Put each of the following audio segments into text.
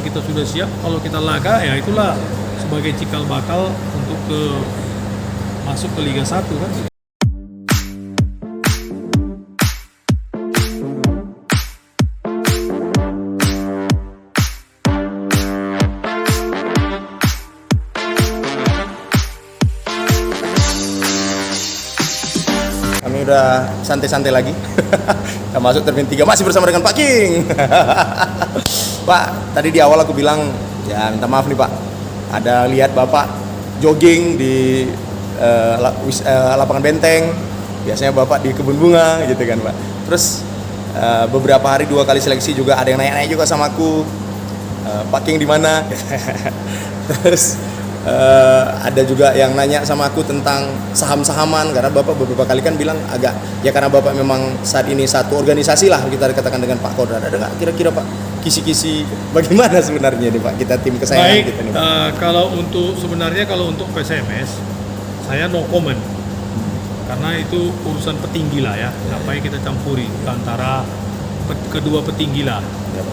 memang kita sudah siap. Kalau kita laga ya itulah sebagai cikal bakal untuk masuk ke Liga 1 kan. Kami udah santai-santai lagi. Kita masuk termin 3 masih bersama dengan Pak King. Pak, tadi di awal aku bilang ya minta maaf nih Pak. Ada lihat Bapak jogging di lapangan benteng. Biasanya Bapak di kebun bunga gitu kan Pak. Terus beberapa hari 2 kali seleksi juga ada yang nanya-nanya juga sama aku. Pak King di mana? Terus ada juga yang nanya sama aku tentang saham-sahaman, karena Bapak beberapa kali kan bilang agak ya karena Bapak memang saat ini satu organisasi lah kita katakan dengan Pak Kodrat. Ada nggak kira-kira Pak kisi-kisi bagaimana sebenarnya nih Pak kita tim kesayangan baik, kita nih Pak? Kalau untuk PSMS saya no comment karena itu urusan petinggi lah ya, ngapain kita campuri antara kedua petinggi lah.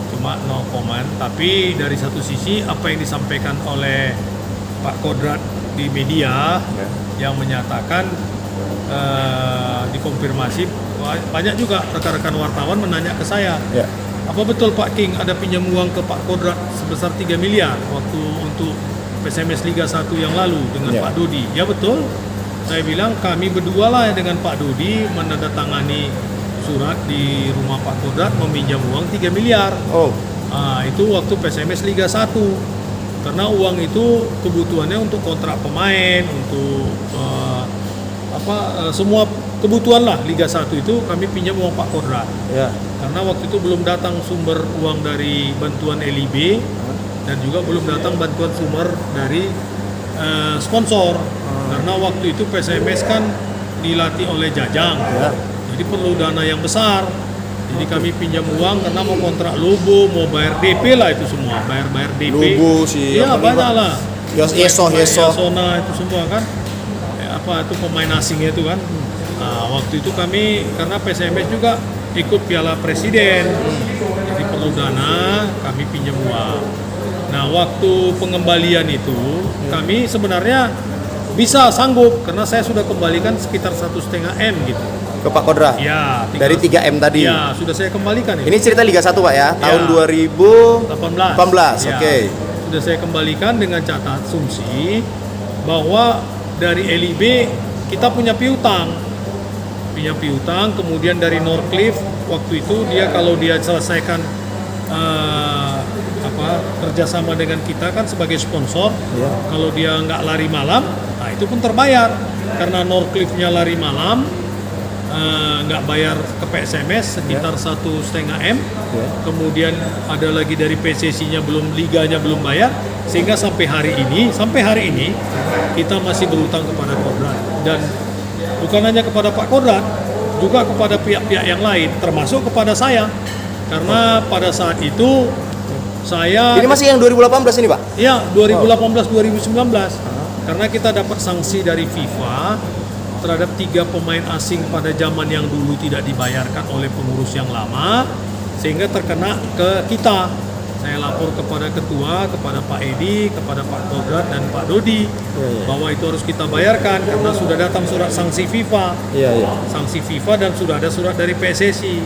Cuma no comment, tapi dari satu sisi apa yang disampaikan oleh Pak Kodrat di media yang menyatakan dikonfirmasi, banyak juga rekan-rekan wartawan menanya ke saya, apa betul Pak King ada pinjam uang ke Pak Kodrat sebesar 3 miliar waktu untuk PSMS Liga 1 yang lalu dengan Pak Dodi? Ya betul, saya bilang kami berdua lah dengan Pak Dodi menandatangani surat di rumah Pak Kodrat meminjam uang 3 miliar. Itu waktu PSMS Liga 1. Karena uang itu kebutuhannya untuk kontrak pemain, untuk semua kebutuhan lah Liga 1 itu kami pinjam uang Pak Kodrat. Karena waktu itu belum datang sumber uang dari bantuan LIB dan juga belum datang bantuan sumber dari sponsor. Karena waktu itu PSMS kan dilatih oleh Jajang, jadi perlu dana yang besar. Jadi kami pinjam uang karena mau kontrak Lobo, mau bayar DP lah itu semua, bayar DP. Lobo sih. Iya banyak lah. Yesona itu semua kan. Itu pemain asingnya itu kan. Nah, waktu itu kami karena PSMS juga ikut Piala Presiden, jadi perlu dana, kami pinjam uang. Nah waktu pengembalian itu kami sebenarnya bisa sanggup karena saya sudah kembalikan sekitar 1,5 M gitu. Ke Pak Kodrat? Ya, dari 3M tadi? Ya, sudah saya kembalikan. Ini cerita Liga 1 Pak ya? Tahun 2018. Oke. Sudah saya kembalikan dengan catatan asumsi bahwa dari LIB kita punya piutang. Kemudian dari Norcliffe waktu itu dia kalau dia selesaikan kerjasama dengan kita kan sebagai sponsor, kalau dia nggak lari malam, nah itu pun terbayar karena Norcliffe-nya lari malam. Nggak bayar ke PSMS sekitar 1,5 M. Kemudian ada lagi dari PSSI-nya liganya belum bayar, sehingga sampai hari ini kita masih berutang kepada Kodrat, dan bukan hanya kepada Pak Kodrat, juga kepada pihak-pihak yang lain, termasuk kepada saya, karena pada saat itu saya ini masih yang 2018 ini Pak? Iya, 2018-2019 karena kita dapat sanksi dari FIFA terhadap 3 pemain asing pada zaman yang dulu tidak dibayarkan oleh pengurus yang lama, sehingga terkena ke kita. Saya lapor kepada ketua, kepada Pak Edi, kepada Pak Kodrat dan Pak Dodi bahwa itu harus kita bayarkan karena sudah datang surat sanksi FIFA. Sanksi FIFA dan sudah ada surat dari PSSI.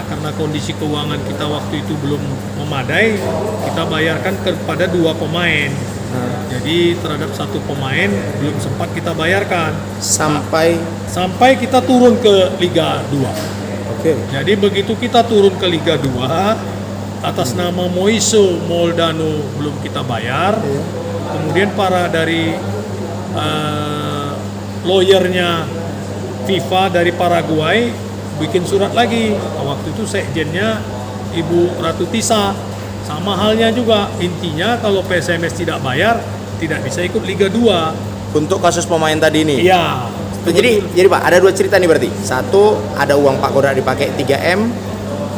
Karena kondisi keuangan kita waktu itu belum memadai, kita bayarkan kepada 2 pemain. Jadi terhadap 1 pemain belum sempat kita bayarkan sampai kita turun ke Liga 2. Jadi begitu kita turun ke Liga 2 atas nama Moiso Moldano belum kita bayar. Kemudian para dari lawyernya FIFA dari Paraguay bikin surat lagi. Waktu itu sekjennya Ibu Ratu Tisa. Sama halnya juga, intinya kalau PSMS tidak bayar, tidak bisa ikut Liga 2. Untuk kasus pemain tadi ini? Iya. Jadi Pak, ada 2 cerita nih berarti. Satu, ada uang Pak Kodrat dipakai 3M,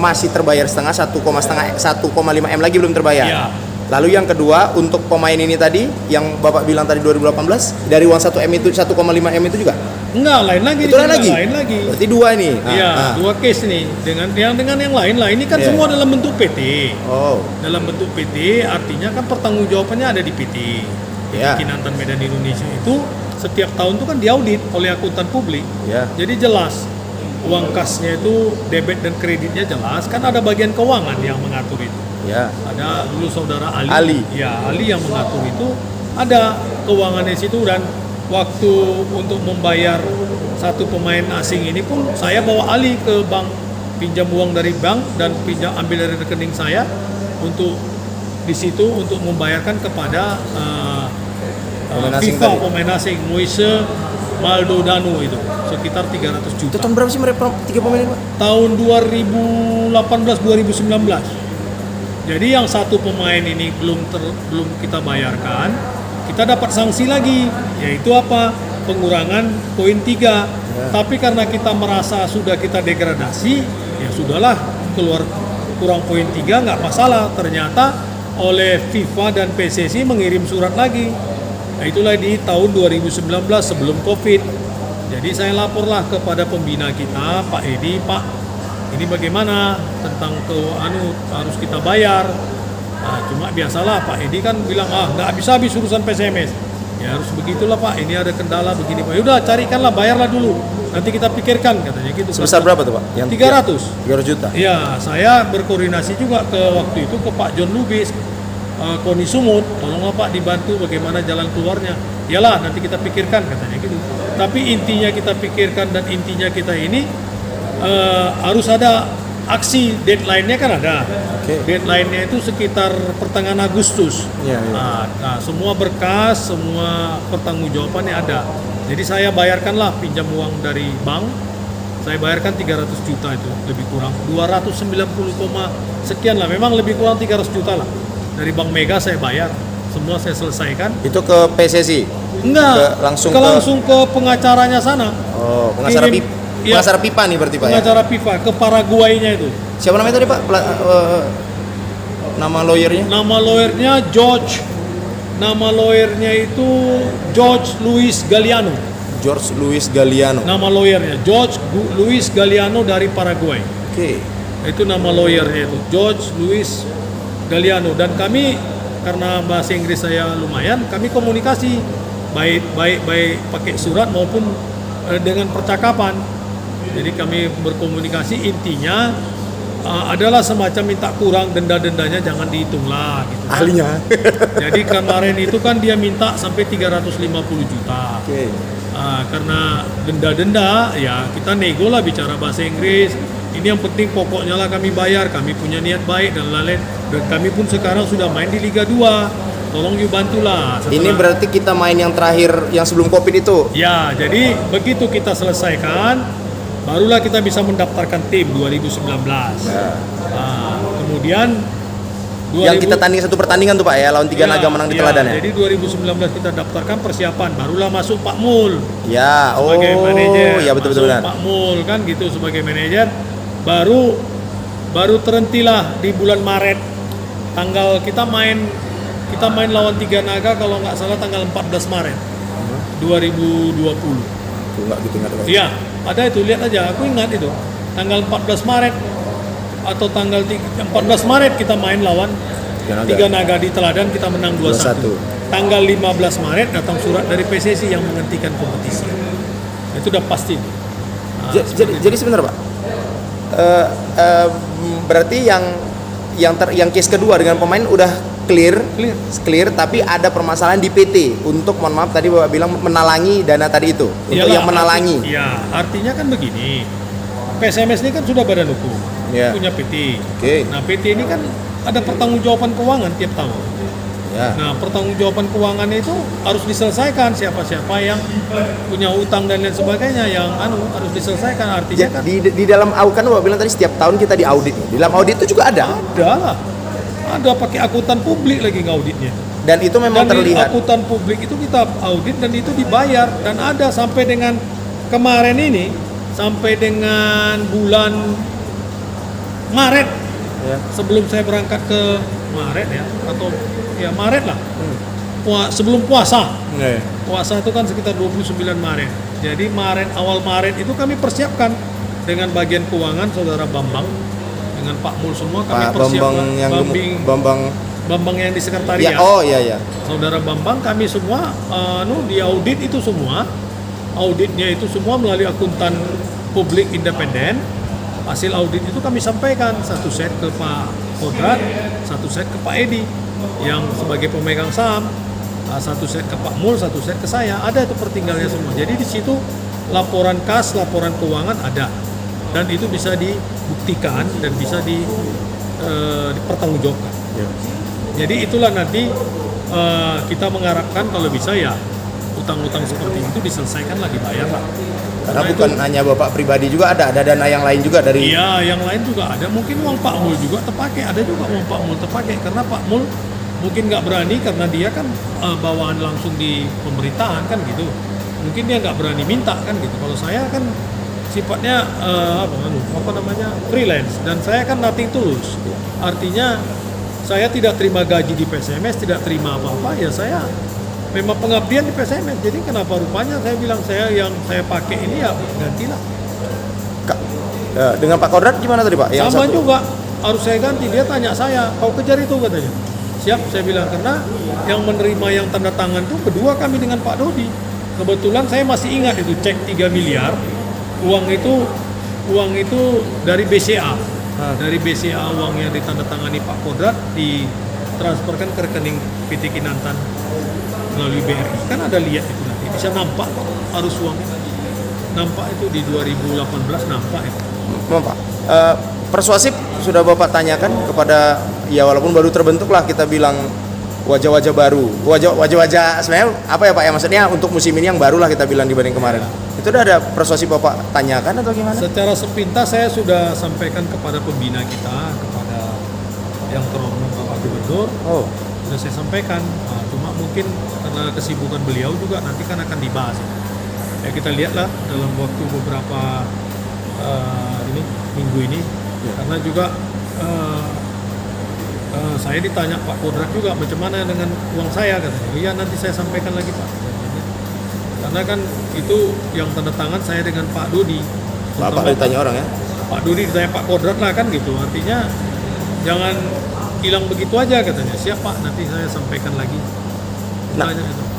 masih terbayar setengah, 1,5 M lagi belum terbayar. Lalu yang kedua, untuk pemain ini tadi, yang Bapak bilang tadi 2018, dari uang 1 M itu, 1,5 M itu juga? Enggak, lain lagi. Itu lain lagi. Lain lagi. Berarti dua nih. Iya, dua case nih dengan yang lain lah. Ini kan Iya. semua dalam bentuk PT. Oh. Dalam bentuk PT artinya kan pertanggungjawabannya ada di PT. Iya. Kinantan Medan Indonesia itu setiap tahun itu kan diaudit oleh akuntan publik. Ya. Jadi jelas uang kasnya itu debit dan kreditnya jelas. Kan ada bagian keuangan yang mengatur itu. Ya. Ada dulu saudara Ali. Ali. Ya, Ali yang mengatur itu ada keuangannya di situ dan waktu untuk membayar satu pemain asing ini pun saya bawa Ali ke bank, pinjam uang dari bank dan ambil dari rekening saya untuk di situ untuk membayarkan kepada Pemain asing FIFA tadi. pemain asing Moise Maldonado itu sekitar 300 Itu juta. tahun berapa sih mereka 3 pemain ini, Pak? Tahun 2018-2019. Jadi yang satu pemain ini belum kita bayarkan, kita dapat sanksi lagi, yaitu apa? Pengurangan poin 3. Tapi karena kita merasa sudah kita degradasi, ya sudahlah keluar kurang poin 3 nggak masalah. Ternyata oleh FIFA dan PSSI mengirim surat lagi. Nah, itulah di tahun 2019 sebelum Covid. Jadi saya laporlah kepada pembina kita, Pak Edi, Pak, ini bagaimana tentang harus kita bayar. Nah, cuma biasalah Pak Edi kan bilang nggak habis urusan PSMS. Ya harus begitulah Pak. Ini ada kendala begini Pak. Yaudah carikanlah, bayarlah dulu. Nanti kita pikirkan katanya gitu. Sebesar berapa tuh, Pak? 300. 300 juta. Ya saya berkoordinasi juga ke waktu itu ke Pak John Lubis, Koni Sumut, tolonglah Pak dibantu bagaimana jalan keluarnya. Yalah nanti kita pikirkan katanya gitu. Tapi intinya kita pikirkan dan intinya kita ini harus ada aksi, deadline-nya kan ada. Oke. Deadline-nya itu sekitar pertengahan Agustus. Iya, iya. Nah, semua berkas, semua pertanggungjawabannya ada. Jadi saya bayarkanlah pinjam uang dari bank. Saya bayarkan 300 juta itu lebih kurang 290, sekian lah. Memang lebih kurang 300 juta lah. Dari Bank Mega saya bayar. Semua saya selesaikan. Itu ke PSSI. Enggak, langsung ke pengacaranya sana. Oh, pengacara Kirim. Iya. pengacara pipa nih berarti, Pak ya. Pengacara FIFA ke Paraguay-nya itu. Siapa namanya tadi, Pak? Nama lawyernya? Nama lawyernya George. Nama lawyernya itu George Luis Galliano. George Luis Galliano. Nama lawyernya George Luis Galliano dari Paraguay. Oke. Itu nama lawyernya itu George Luis Galliano. Dan kami karena bahasa Inggris saya lumayan, kami komunikasi baik pakai surat maupun dengan percakapan. Jadi kami berkomunikasi, intinya adalah semacam minta kurang, denda-dendanya jangan dihitung lah gitu. Ahlinya. Jadi kemarin itu kan dia minta sampai 350 juta. Oke. Karena denda-denda ya kita nego lah bicara bahasa Inggris. Ini yang penting pokoknya lah kami bayar, kami punya niat baik dan lain-lain. Dan kami pun sekarang sudah main di Liga 2. Tolong you bantulah. Ini berarti kita main yang terakhir yang sebelum Covid itu. Ya, jadi begitu kita selesaikan, barulah kita bisa mendaftarkan tim 2019. Ya. Kemudian Yang kita tanding satu pertandingan tuh, Pak ya, lawan Tiga Naga menang di Teladan ya. Jadi 2019 kita daftarkan persiapan, barulah masuk Pak Mul Ya, sebagai manajer. ya betul Masuk benar. Pak Mul kan gitu sebagai manajer. Baru terhentilah di bulan Maret. Kita main lawan Tiga Naga kalau nggak salah tanggal 14 Maret 2020. Tuh nggak gitu nggak ada. Iya, ada itu, lihat aja, aku ingat itu. Tanggal 14 Maret atau tanggal 14 Maret kita main lawan Tiga Naga di Teladan, kita menang 2-1. 2-1. Tanggal 15 Maret datang surat dari PSSI yang menghentikan kompetisi. Itu udah pasti. Jadi sebentar, Pak. Berarti yang case kedua dengan pemain udah clear, tapi ada permasalahan di PT untuk, mohon maaf tadi Bapak bilang menalangi dana tadi itu. Untuk Iyalah, yang menalangi. Artinya kan begini. PSMS ini kan sudah badan hukum, Ya. punya PT. Oke. Nah, PT ini kan ada pertanggungjawaban keuangan tiap tahun. Ya. Nah, pertanggungjawaban keuangannya itu harus diselesaikan, siapa-siapa yang punya utang dan lain sebagainya yang harus diselesaikan. Artinya kan Di dalam kan Bapak bilang tadi setiap tahun kita diaudit. Di dalam audit itu juga ada. ada pakai akuntan publik lagi ngauditnya. Dan itu memang Dan di terlihat. akuntan publik itu kita audit dan itu dibayar, dan ada sampai dengan kemarin ini, sampai dengan bulan Maret, Ya. sebelum saya berangkat ke Maret ya, atau ya Maret lah, sebelum puasa. Iya. Puasa itu kan sekitar 29 Maret. Jadi awal Maret itu kami persiapkan dengan bagian keuangan Saudara Bambang dengan Pak Mul semua kami Pak persiapkan. Bambang yang Bambang yang di sekretariat. ya, oh iya. Saudara Bambang kami semua diaudit itu semua. Auditnya itu semua melalui akuntan publik independen. Hasil audit itu kami sampaikan satu set ke Pak Kodrat, satu set ke Pak Edi yang sebagai pemegang saham, satu set ke Pak Mul, satu set ke saya. Ada itu pertinggalnya semua. Jadi di situ laporan kas, laporan keuangan ada, dan itu bisa dibuktikan dan bisa dipertanggungjawabkan. Ya. Jadi itulah nanti kita mengharapkan kalau bisa ya utang-utang seperti itu diselesaikan lah, dibayar lah. Karena bukan hanya Bapak pribadi juga ada dana yang lain juga dari. Iya, yang lain juga ada. Mungkin uang Pak Mul juga terpakai, ada juga uang Pak Mul terpakai karena Pak Mul mungkin nggak berani karena dia kan bawaan langsung di pemerintahan kan gitu. Mungkin dia nggak berani minta kan gitu. Kalau saya kan sifatnya freelance dan saya kan nothing tulus. Artinya saya tidak terima gaji di PSMS, tidak terima apa-apa ya saya memang pengabdian di PSMS. Jadi kenapa rupanya saya bilang yang saya pakai ini ya gantilah. Dengan Pak Kodrat gimana tadi Pak? Sama juga harus saya ganti. Dia tanya saya, kau kejar itu katanya. Siap, saya bilang karena yang menerima yang tanda tangan itu kedua kami dengan Pak Dodi. Kebetulan saya masih ingat itu cek 3 miliar. Uang itu dari BCA. Dari BCA uang yang ditandatangani Pak Kodrat ditransferkan ke rekening PT Kinantan melalui BRI. Kan ada lihat itu nanti bisa nampak kok arus uangnya. Nampak itu di 2018 nampak itu. Pak, persuasif sudah Bapak tanyakan kepada ya walaupun baru terbentuk lah kita bilang wajah-wajah baru, wajah-wajah sebenarnya apa ya Pak ya maksudnya untuk musim ini yang baru lah kita bilang dibanding kemarin. Itu udah ada persuasif Bapak tanyakan atau gimana? Secara sepintas saya sudah sampaikan kepada pembina kita, kepada yang terhormat Bapak Gubernur. Sudah saya sampaikan. Cuma mungkin karena kesibukan beliau juga nanti kan akan dibahas. Ya kita lihatlah dalam waktu beberapa minggu ini. Ya. Karena juga saya ditanya Pak Kodrat juga macam mana dengan uang saya katanya. Iya nanti saya sampaikan lagi Pak. Karena kan itu yang tanda tangan saya dengan Pak Dodi. Bapak ditanya orang ya? Pak Dodi ditanya Pak Kodrat lah kan gitu. Artinya jangan hilang begitu aja katanya. Siap Pak, nanti saya sampaikan lagi. Nah,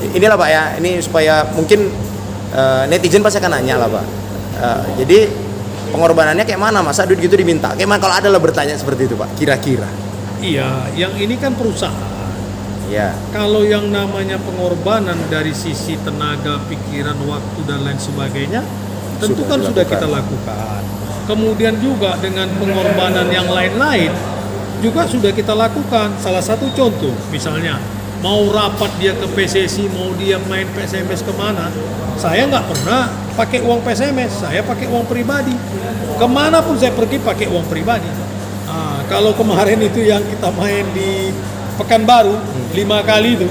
inilah Pak ya, ini supaya mungkin netizen pasti akan nanya lah Pak. Jadi pengorbanannya kayak mana? Masa duit gitu diminta? Kayak mana kalau ada lah bertanya seperti itu Pak? Kira-kira? Iya, yang ini kan perusahaan. Ya. Kalau yang namanya pengorbanan dari sisi tenaga, pikiran, waktu dan lain sebagainya, tentu kan sudah kita lakukan. Kemudian juga dengan pengorbanan yang lain-lain juga sudah kita lakukan. Salah satu contoh, misalnya mau rapat dia ke PSSI, mau dia main PSMS kemana, saya nggak pernah pakai uang PSMS, saya pakai uang pribadi. Kemanapun saya pergi pakai uang pribadi. Kalau kemarin itu yang kita main di Pekanbaru 5 kali itu,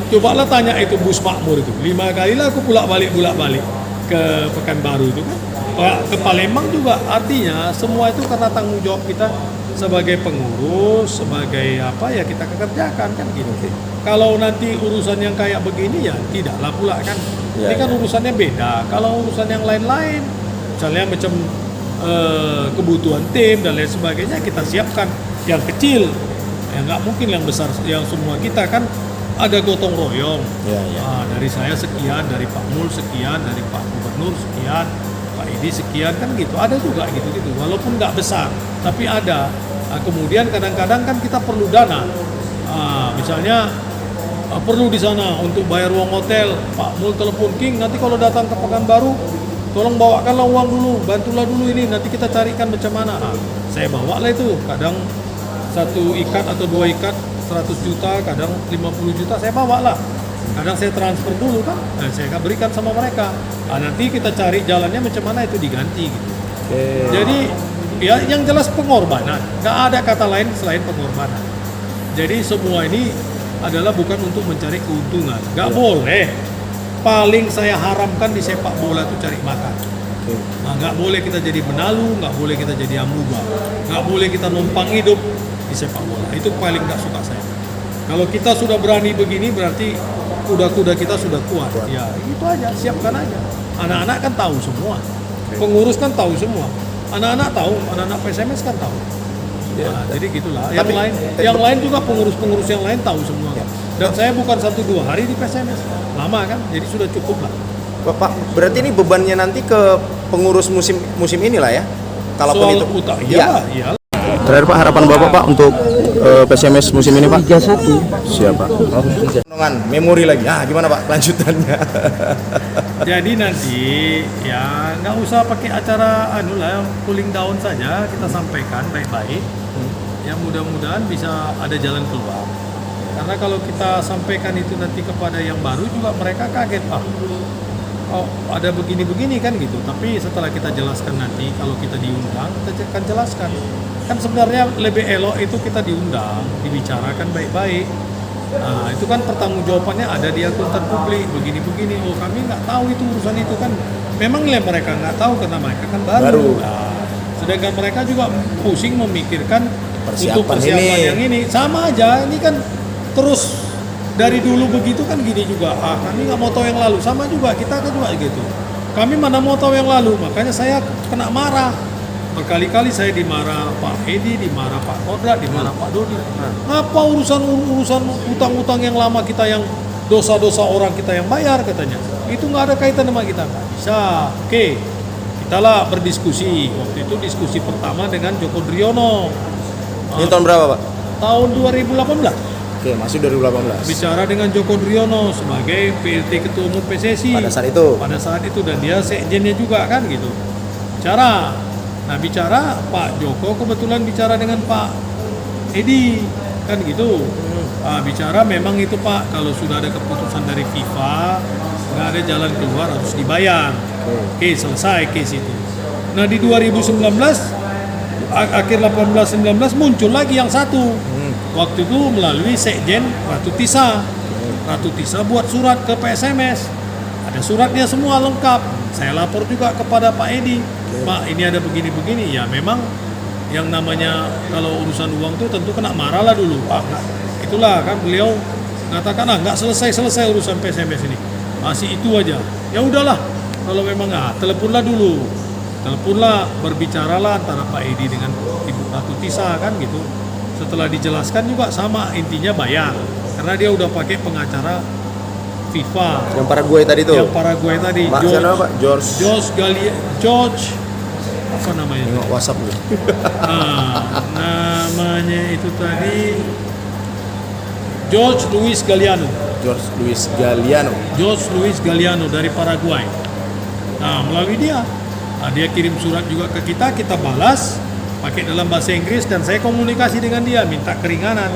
cobalah tanya itu Bus Makmur itu 5 kali lah aku bolak-balik ke Pekanbaru itu kan, ke Palembang juga. Artinya semua itu karena tanggung jawab kita sebagai pengurus, sebagai apa ya kita kerjakan kan gitu. Kalau nanti urusan yang kayak begini ya tidaklah pula kan. Ini kan urusannya beda. Kalau urusan yang lain-lain, misalnya macam kebutuhan tim dan lain sebagainya kita siapkan. Yang kecil ya nggak mungkin yang besar, yang semua kita kan ada gotong royong. Dari saya sekian, dari Pak Mul sekian, dari Pak Gubernur sekian, Pak Edi sekian kan gitu. Ada juga gitu-gitu walaupun nggak besar tapi ada. Kemudian kadang-kadang kan kita perlu dana. Misalnya perlu di sana untuk bayar uang hotel, Pak Mul telepon King nanti kalau datang ke Pekanbaru tolong bawakanlah uang dulu, bantulah dulu ini nanti kita carikan macam mana. Saya bawa lah itu, kadang 1 ikat atau 2 ikat 100 juta, kadang 50 juta saya bawa lah. Kadang saya transfer dulu kan, saya berikan sama mereka. Nanti kita cari jalannya macam mana itu diganti gitu. Jadi ya yang jelas pengorbanan, nggak ada kata lain selain pengorbanan. Jadi semua ini adalah bukan untuk mencari keuntungan, nggak boleh. Paling saya haramkan di sepak bola itu cari makan. Nggak boleh kita jadi benalu, nggak boleh kita jadi amuba, nggak boleh kita numpang hidup di sepak bola. Itu paling nggak suka saya. Kalau kita sudah berani begini berarti kuda-kuda kita sudah kuat. Ya, itu aja, siapkan aja. Anak-anak kan tahu semua. Pengurus kan tahu semua. Anak-anak tahu, anak-anak PSMS kan tahu. Nah, jadi gitulah. Yang lain juga pengurus-pengurus yang lain tahu semua. Dan saya bukan 1-2 hari di PSMS. Lama kan? Jadi sudah cukup lah. Bapak, berarti ini bebannya nanti ke pengurus musim inilah ya? Kalaupun Soal itu. utang, iya. Terakhir Pak, harapan Bapak Pak untuk PSMS musim ini Pak? 31. Siapa? Dengan memori lagi. Ah, gimana Pak kelanjutannya? Jadi nanti ya nggak usah pakai acara cooling down saja, kita sampaikan baik-baik. Ya mudah-mudahan bisa ada jalan keluar. Karena kalau kita sampaikan itu nanti kepada yang baru juga mereka kaget, oh ada begini-begini kan gitu. Tapi setelah kita jelaskan nanti kalau kita diundang kita akan jelaskan. Kan sebenarnya lebih elok itu kita diundang, dibicarakan baik-baik. Nah itu kan pertanggungjawabannya ada di akuntan publik begini-begini. Oh kami nggak tahu itu urusan itu kan. Memang mereka nggak tahu karena mereka kan baru. Nah, sedangkan mereka juga pusing memikirkan untuk persiapan yang ini. Sama aja ini kan terus dari dulu begitu kan gini juga. Kami nggak mau tahu yang lalu. Sama juga kita kan juga gitu. Kami mana mau tahu yang lalu. Makanya saya kena marah. Berkali-kali saya dimarah Pak Edi, dimarah Pak Kodrat, dimarah Pak Dodi. Apa urusan utang-utang yang lama kita yang dosa-dosa orang kita yang bayar katanya. Itu nggak ada kaitan sama kita. Nggak bisa. Oke, kita lah berdiskusi. Waktu itu diskusi pertama dengan Joko Driono. Ini tahun berapa Pak? Tahun 2018. Oke, masih 2018. Bicara dengan Joko Driono sebagai PLT Ketua Umum PSSI. Pada saat itu Dan dia sekjennya juga kan gitu. Bicara Pak Joko kebetulan bicara dengan Pak Edi kan gitu. Bicara memang itu Pak kalau sudah ada keputusan dari FIFA nggak ada jalan keluar harus dibayar. Oke, selesai case itu. Nah di 2019 akhir 18-19 muncul lagi yang satu. Waktu itu melalui Sekjen Ratu Tisa. Ratu Tisa buat surat ke PSMS. Ada suratnya semua lengkap. Saya lapor juga kepada Pak Edi. Pak, ini ada begini-begini. Ya memang yang namanya kalau urusan uang tuh tentu kena marah lah dulu. Itulah kan beliau mengatakan nggak selesai urusan PSMS ini. Masih itu aja. Ya udahlah. Kalau memang teleponlah dulu. Berbicaralah antara Pak Edi dengan Ibu Ratu Tisa kan gitu. Setelah dijelaskan juga sama intinya bayar. Karena dia udah pakai pengacara FIFA. Yang Paraguay tadi tuh. Yang Paraguay tadi. George apa namanya? Nengok WhatsApp lu. Namanya itu tadi George Luis Galliano dari Paraguay. Nah, melalui dia. Dia kirim surat juga ke kita balas pakai dalam bahasa Inggris dan saya komunikasi dengan dia minta keringanan.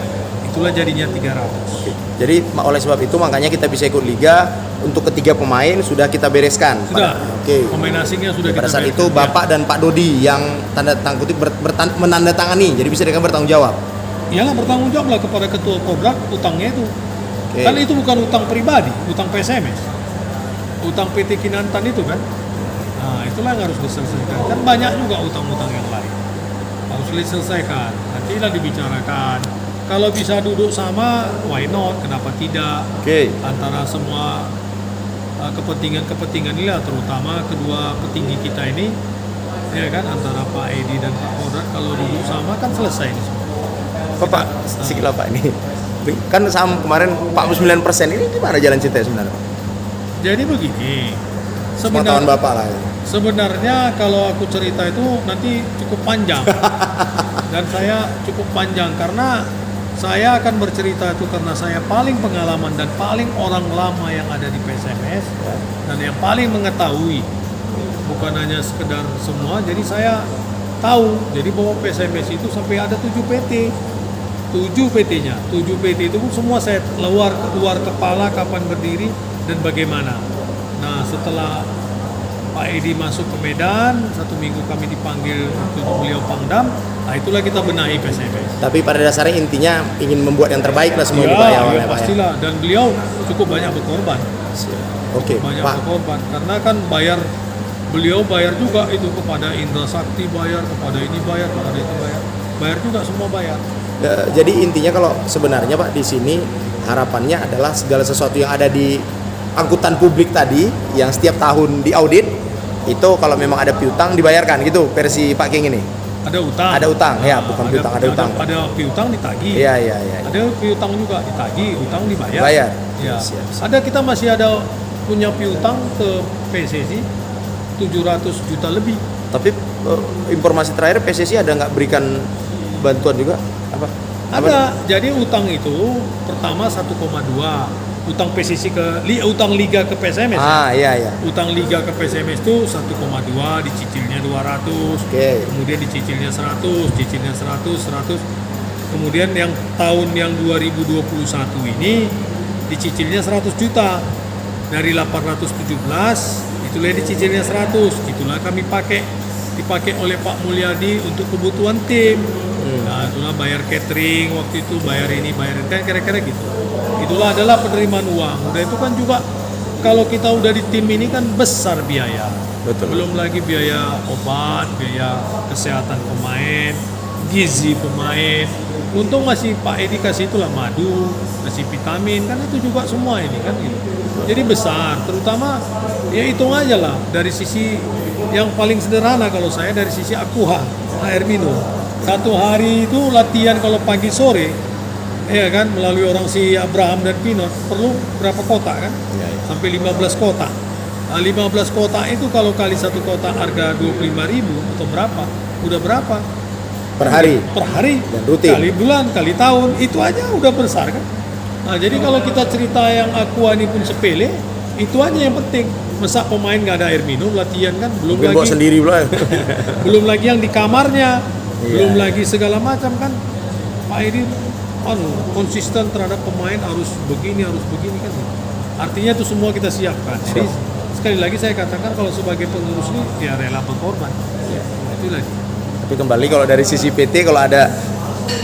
Itulah jadinya 300. Jadi oleh sebab itu makanya kita bisa ikut liga. Untuk ketiga pemain sudah kita bereskan. Sudah. Pemain asingnya sudah kita pada saat bereskan. itu Bapak dan Pak Dodi yang tanda kutip menandatangani. Jadi bisa dengan bertanggung jawab. Iyalah bertanggung jawab lah kepada ketua Kodrat utangnya itu. Kan itu bukan utang pribadi, utang PSMS. Utang PT Kinantan itu kan. Nah, itulah yang harus diselesaikan. Kan banyak juga utang-utang yang lain. Harus diselesaikan. Nantilah dibicarakan. Kalau bisa duduk sama, why not? Kenapa tidak? Antara semua kepentingan inilah, terutama kedua petinggi kita ini, ya kan, antara Pak Edi dan Pak Kodrat kalau duduk sama kan selesai ini semua. Pak, sikit lah Pak ini. Kan sama kemarin 49% ini gimana jalan cerita sebenarnya Pak? Jadi begini. Pengetahuan Bapak lah ya. Sebenarnya kalau aku cerita itu nanti cukup panjang. Dan saya cukup panjang karena saya akan bercerita itu karena saya paling pengalaman dan paling orang lama yang ada di PSMS dan yang paling mengetahui, bukan hanya sekedar semua. Jadi saya tahu jadi bahwa PSMS itu sampai ada 7 PT, 7 PT-nya, 7 PT itu semua saya keluar kepala kapan berdiri dan bagaimana. Nah setelah Pak Edi masuk ke Medan, 1 minggu kami dipanggil untuk beliau Pangdam. Nah itulah kita benahi PSMS. Tapi pada dasarnya intinya ingin membuat yang terbaik lah semua di ya, pastilah. Dan beliau cukup banyak berkorban. Banyak Pak. berkorban karena kan beliau bayar juga itu kepada Indra Sakti bayar, kepada ini bayar, kepada itu bayar juga semua bayar. Jadi intinya kalau sebenarnya Pak di sini harapannya adalah segala sesuatu yang ada di angkutan publik tadi yang setiap tahun diaudit itu kalau memang ada piutang dibayarkan gitu versi Pak King ini. Ada utang. Ada utang ya, bukan piutang, ada utang. Ada piutang ditagih. Iya. Ada piutang juga ditagih, utang dibayar. Bayar. Ya. Siap. Ada kita masih ada punya piutang ke PSSI 700 juta lebih. Tapi informasi terakhir PSSI ada nggak berikan bantuan juga apa? Ada. Jadi utang itu pertama 1,2 utang PSSI utang liga ke PSMS. Iya. Utang liga ke PSMS itu 1,2, dicicilnya 200. Oke. Kemudian dicicilnya 100, cicilnya 100. Kemudian yang tahun yang 2021 ini dicicilnya 100 juta. Dari 817 itulah dicicilnya 100. Itulah kami dipakai oleh Pak Mulyadi untuk kebutuhan tim. Nah, itulah bayar catering waktu itu, bayar ini, bayar ini, kan kira-kira gitu. Itulah adalah penerimaan uang. Udah itu kan juga kalau kita udah di tim ini kan besar biaya. Betul. Belum lagi biaya obat, biaya kesehatan pemain, gizi pemain. Untung masih Pak Edi kasih itulah madu, kasih vitamin, kan itu juga semua ini kan gitu. Jadi besar, terutama ya hitung aja lah dari sisi yang paling sederhana kalau saya dari sisi akuha, air minum. Satu hari itu latihan kalau pagi sore, ya kan melalui orang si Abraham dan Pinot perlu berapa kotak kan? Iya. Sampai 15 kotak. Nah, 15 kotak itu kalau kali satu kotak harga 25.000 atau berapa? Udah berapa? Per hari. Per hari. Dan rutin. Kali bulan, kali tahun, itu aja udah besar kan? Nah, jadi kalau kita cerita yang aqua ini pun sepele, itu aja yang penting. Masa pemain nggak ada air minum, latihan kan belum Mungkin lagi. bawa sendiri pula. Belum lagi yang di kamarnya, Iya. belum lagi segala macam kan. Pak Edi konsisten terhadap pemain harus begini kan. Artinya itu semua kita siapkan. Jadi sekali lagi saya katakan kalau sebagai pengurus ini ya rela berkorban. Itu lagi. Tapi kembali kalau dari sisi PT kalau ada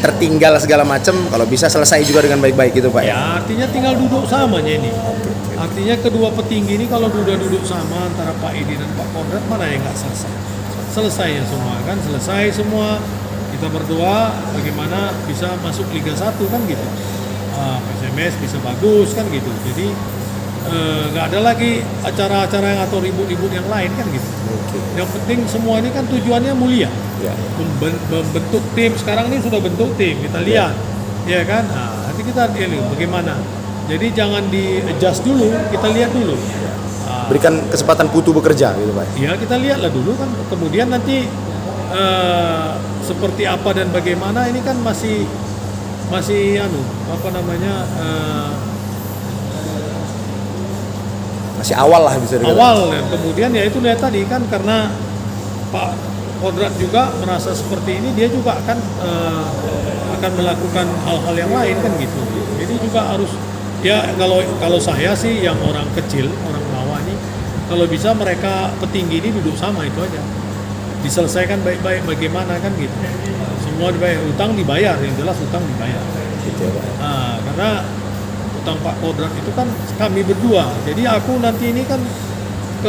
tertinggal segala macam, kalau bisa selesai juga dengan baik-baik gitu Pak ya. Ya artinya tinggal duduk samanya ini. Artinya kedua petinggi ini kalau udah duduk sama antara Pak Edi dan Pak Kodrat mana yang nggak selesai? Selesai ya semua kan, selesai semua. Kita berdoa bagaimana bisa masuk Liga 1 kan gitu. PSMS bisa bagus kan gitu. Jadi nggak ada lagi acara-acara yang atau ribut-ribut yang lain kan gitu. Yang penting semua ini kan tujuannya mulia. Ya. Membentuk tim. Sekarang ini sudah bentuk tim, kita lihat. Ya kan? Nah, nanti kita lihat bagaimana. Jadi jangan di-adjust dulu, kita lihat dulu. Berikan kesempatan Putu bekerja gitu Pak. Ya kita lihatlah dulu kan. Kemudian nanti seperti apa dan bagaimana ini kan masih Masih awal lah bisa dikatakan. awal. Dan kemudian ya itu lihat tadi kan karena Pak Kodrat juga merasa seperti ini, dia juga akan melakukan hal-hal yang lain kan gitu. Jadi juga harus ya kalau saya sih yang orang kecil, orang bawah ini, kalau bisa mereka petinggi ini duduk sama itu aja, diselesaikan baik-baik bagaimana kan gitu. Semua dibayar, yang jelas utang dibayar. Gitu ya, Pak. Nah, karena utang Pak Kodrat itu kan kami berdua, jadi aku nanti ini kan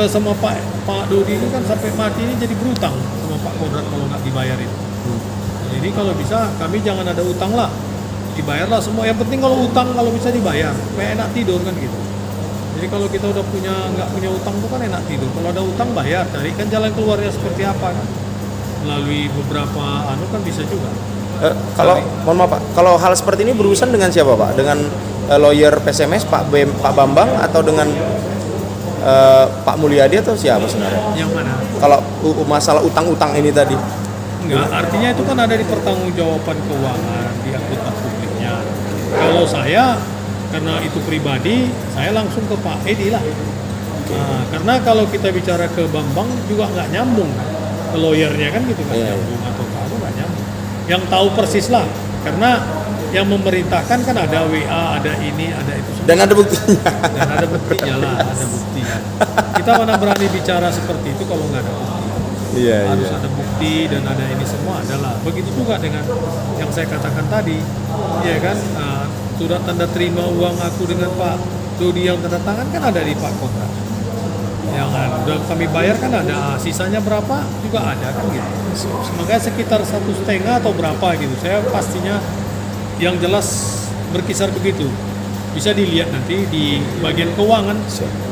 sama Pak Dodi ini kan sampai mati ini jadi berutang sama Pak Kodrat kalau nggak dibayar itu. Jadi kalau bisa kami jangan ada utang lah, dibayarlah semua. Yang penting kalau utang kalau bisa dibayar, supaya enak tidur kan gitu. Jadi kalau kita udah nggak punya utang tuh kan enak tidur. Kalau ada utang bayar, carikan jalan keluarnya seperti apa kan. Melalui beberapa kan bisa juga. Kalau mohon maaf Pak, kalau hal seperti ini berurusan dengan siapa Pak? Dengan lawyer PSMS Pak Bambang atau dengan Pak Mulyadi atau siapa sebenarnya? Yang mana? Kalau masalah utang-utang ini tadi. Enggak, artinya itu kan ada di pertanggungjawaban keuangan di akutan publiknya. Kalau saya karena itu pribadi, saya langsung ke Pak Edi lah. Nah, karena kalau kita bicara ke Bambang juga nggak nyambung, ke lawyernya kan gitu nggak nyambung atau kamu nggak nyambung. Yang tahu persis lah, karena yang memerintahkan kan ada WA, ada ini, ada itu semua. Dan ada buktinya. Dan ada buktinya lah, ada buktinya. Kita mana berani bicara seperti itu kalau nggak ada bukti. Harus ada bukti dan ada ini semua adalah. Begitu juga dengan yang saya katakan tadi, ya kan, surat tanda terima uang aku dengan Pak Dodi yang tanda tangan kan ada di Pak Kodrat. Yang udah kami bayar kan ada, sisanya berapa juga ada kan gitu. Makanya sekitar 1,5 atau berapa gitu. Saya pastinya yang jelas berkisar begitu. Bisa dilihat nanti di bagian keuangan.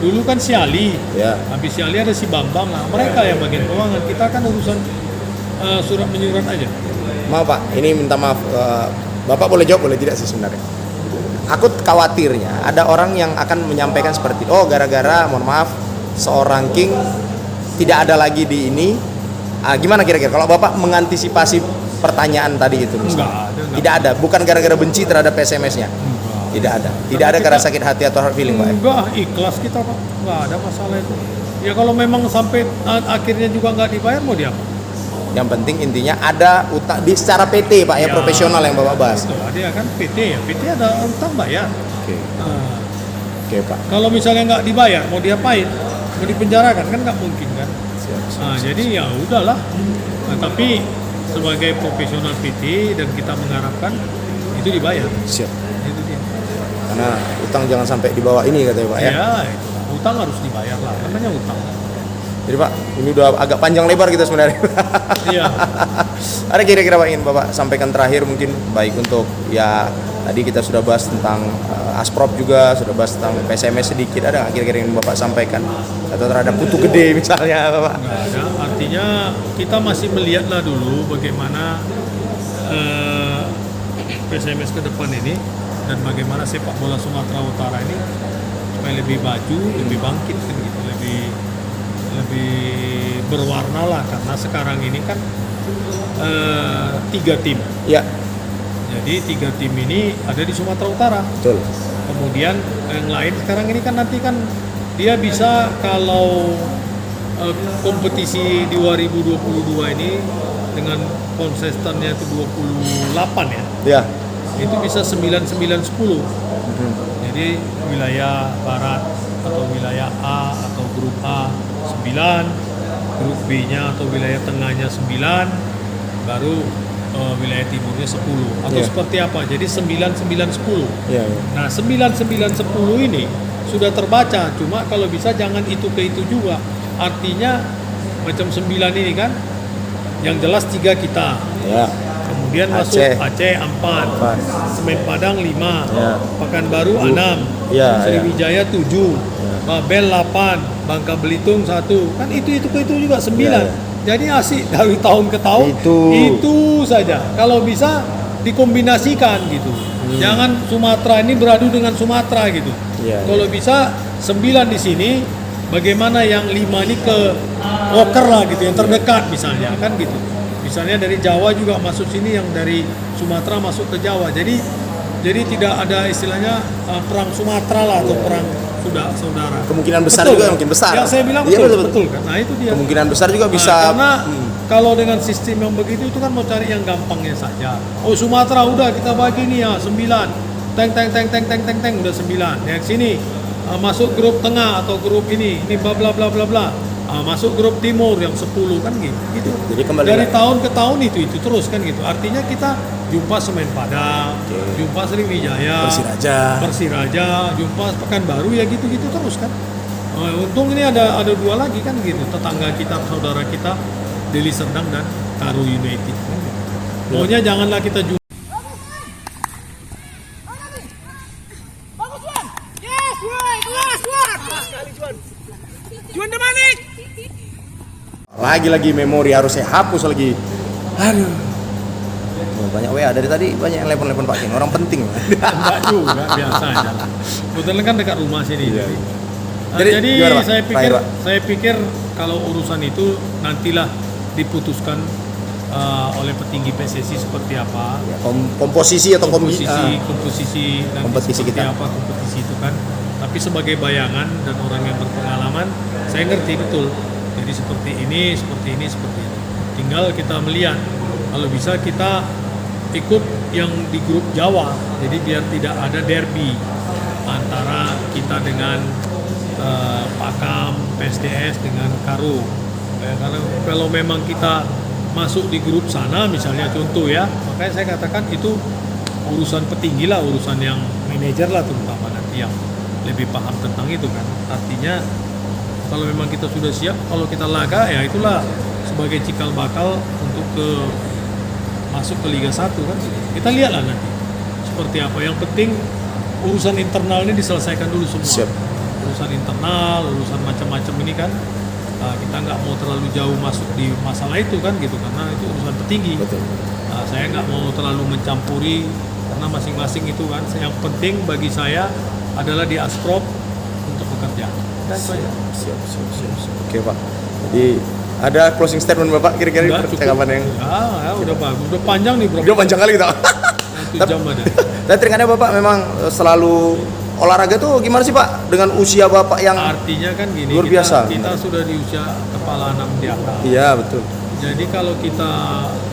Dulu kan si Ali, Ya. habis si Ali ada si Bambang lah. Mereka yang bagian keuangan. Kita kan urusan surat menyurat aja. Maaf Pak, ini minta maaf. Bapak boleh jawab, boleh tidak sih sebenarnya? Aku khawatirnya ada orang yang akan menyampaikan seperti, oh gara-gara, mohon maaf, seorang king tidak ada lagi di ini. Gimana kira-kira kalau Bapak mengantisipasi pertanyaan tadi itu? Enggak ada. Tidak ada, bukan gara-gara benci terhadap SMS-nya. Tidak ada. Tidak ada karena sakit hati atau hard feeling, Pak. Enggak, ikhlas kita Pak. Enggak ada masalah itu. Ya kalau memang sampai akhirnya juga nggak dibayar mau diapa? Yang penting intinya ada utang di secara PT, Pak, ya, profesional yang Bapak bahas. Itu ada kan PT ya. PT ada utang bayar. Oke. Nah, Oke, Pak. kalau misalnya nggak dibayar mau diapain? Mau dipenjarakan kan nggak mungkin kan? Siap, siap. Nah, jadi ya udahlah. Nah, tapi sebagai profesional PT dan kita mengharapkan itu dibayar. Siap. Itu dia. Karena utang jangan sampai dibawa ini katanya, Pak, ya. Ya, itulah. Utang harus dibayar lah. Namanya utang. Jadi Pak, ini udah agak panjang lebar kita sebenarnya. Iya. Ada kira-kira Pak ingin Bapak sampaikan terakhir mungkin, baik untuk ya tadi kita sudah bahas tentang Asprop juga, sudah bahas tentang PSMS sedikit, ada nggak kira-kira yang Bapak sampaikan atau terhadap Putu Gede misalnya Bapak? Nggak ada. Artinya kita masih melihatlah dulu bagaimana PSMS ke depan ini dan bagaimana sepak bola Sumatera Utara ini supaya lebih maju, lebih bangkit kan gitu, lebih berwarna lah, karena sekarang ini kan 3 tim. Ya, Jadi 3 tim ini ada di Sumatera Utara. betul. Kemudian yang lain sekarang ini kan nanti kan dia bisa kalau kompetisi di 2022 ini dengan konsistennya itu 28 ya. Ya. Itu bisa 9-9-10. Jadi wilayah barat atau wilayah A atau grup A 9, grup B-nya atau wilayah tengahnya 9, baru wilayah timurnya 10 atau Yeah. seperti apa. Jadi 9-9-10. Ya, ya. Nah, 9-9-10 ini sudah terbaca, cuma kalau bisa jangan itu ke itu juga. Artinya macam 9 ini kan yang jelas 3 kita. Ya. Kemudian masuk Aceh 4, Semen Padang 5, Ya. Pekanbaru 6, Ya, Sriwijaya 7, Babel 8, Bangka Belitung 1. Kan itu juga 9. Ya, ya. Jadi asik dari tahun ke tahun itu saja. Kalau bisa dikombinasikan gitu. Jangan Sumatera ini beradu dengan Sumatera gitu. Ya, Kalau bisa 9 di sini, bagaimana yang 5 ini ke Oker lah gitu, yang terdekat misalnya kan gitu. Misalnya dari Jawa juga masuk sini, yang dari Sumatera masuk ke Jawa. Jadi tidak ada istilahnya perang Sumatera lah atau perang saudara. Kemungkinan besar Betul, juga kan? mungkin besar. Yang saya bilang Iya, betul kan. Nah itu dia. Kemungkinan besar juga bisa. Karena kalau dengan sistem yang begitu itu kan mau cari yang gampangnya saja. Oh Sumatera udah kita bagi nih ya 9. Teng udah 9. Yang sini masuk grup tengah atau grup ini bla bla bla bla bla. Masuk grup timur yang 10 kan gitu. Jadi kembali dari lagi. tahun ke tahun itu terus kan gitu. Artinya kita jumpa Semen Padang, jumpa Sriwijaya, Persiraja, jumpa Pekanbaru ya gitu-gitu terus kan. Untung ini ada 2 lagi kan gitu, tetangga kita, saudara kita, Deli Serdang dan Karu United. Pokoknya janganlah kita Bagus, Juan. Yes, Juan. Kelas, Juan. Juan terbalik. Lagi memori harus saya hapus lagi. Aduh. Banyak WA dari tadi, banyak yang telepon Pak King, orang penting. enggak juga biasa aja. Kebetulan kan dekat rumah sini. Iya. Jadi gimana, Pak? Terakhir, Pak. saya pikir kalau urusan itu nantilah diputuskan oleh petinggi PSSI seperti apa. Ya, komposisi atau komposisi dan kompetisi seperti kita. apa kompetisi itu kan. Tapi sebagai bayangan dan orang yang berpengalaman, saya ngerti betul. Jadi seperti ini. Tinggal kita melihat. Kalau bisa kita ikut yang di grup Jawa. Jadi biar tidak ada derby antara kita dengan Pakam, PSDS dengan Karu. Kalau memang kita masuk di grup sana misalnya contoh ya, makanya saya katakan itu urusan petinggi lah, urusan yang manajer lah terutama nanti yang lebih paham tentang itu kan. Artinya kalau memang kita sudah siap, kalau kita laga ya itulah sebagai cikal bakal untuk masuk ke Liga 1 kan. Kita lihatlah nanti seperti apa. Yang penting urusan internal ini diselesaikan dulu semua. Siap. Urusan internal, urusan macam-macam ini kan kita nggak mau terlalu jauh masuk di masalah itu kan gitu, karena itu urusan petinggi. Betul. Saya nggak mau terlalu mencampuri karena masing-masing itu kan. Yang penting bagi saya adalah di Asprop untuk bekerja. Dan itu aja. Siap. Oke Pak. Jadi ada closing statement Bapak kira-kira Udah, cukup. percakapan yang Ya, udah bagus. Udah panjang nih bro. udah panjang kali kita. 1 jam ada. Dan terkadang Bapak memang selalu olahraga tuh gimana sih Pak dengan usia Bapak yang Artinya kan gini, luar biasa. kita sudah di usia kepala 6 di atas. Iya betul. Jadi kalau kita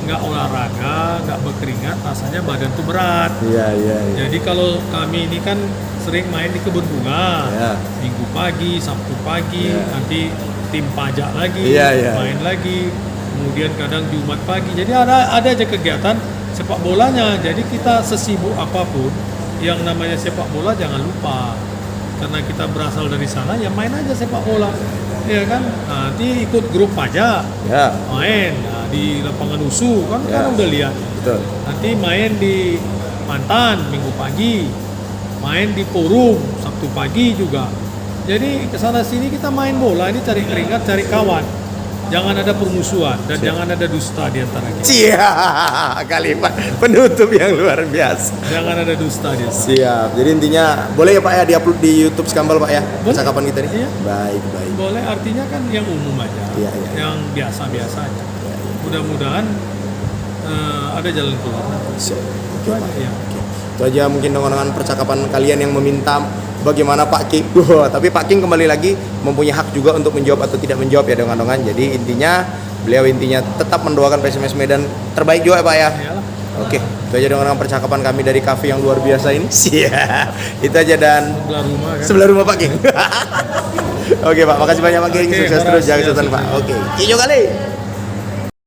nggak olahraga, nggak berkeringat, rasanya badan tuh berat. Iya. Jadi kalau kami ini kan sering main di kebun bunga, Ya. Minggu pagi, Sabtu pagi, Ya. nanti tim pajak lagi, Iya. main lagi, kemudian kadang Jumat pagi. Jadi ada aja kegiatan sepak bolanya. Jadi kita sesibuk apapun, yang namanya sepak bola jangan lupa. Karena kita berasal dari sana, ya main aja sepak bola, ya kan. Nanti ikut grup pajak, Ya. main di lapangan USU kan, Ya. kan udah lihat. Betul. Nanti main di Mantan Minggu pagi, main di Forum Sabtu pagi juga. Jadi kesana sini kita main bola ini, cari keringat, cari kawan. Jangan ada permusuhan dan jangan ada dusta di antara kita. Cia kali Pak penutup yang luar biasa. Jangan ada dusta di antara. Siap. Jadi intinya boleh ya Pak ya diupload di YouTube Skambal Pak ya Boleh. percakapan kita nih. Iya. Baik. Boleh, artinya kan yang umum aja, Iya. yang biasa-biasa aja. Mudah-mudahan ada jalan keluar. Siap. Itu aja, ya. Itu aja mungkin dengan percakapan kalian yang meminta bagaimana Pak King. Wah, tapi Pak King kembali lagi mempunyai hak juga untuk menjawab atau tidak menjawab ya dongan-dongan. Jadi intinya beliau tetap mendoakan PSMS Medan terbaik juga ya Pak ya. Iyalah. Oke, itu aja dengan percakapan kami dari kafe yang luar biasa ini. Siap. Itu aja dan Sebelah rumah kan. sebelah rumah Pak King. Oke Pak, makasih banyak Pak King. Oke, Sukses terus, jaga makasih, kesehatan ya, Pak. Oke, hijau kali.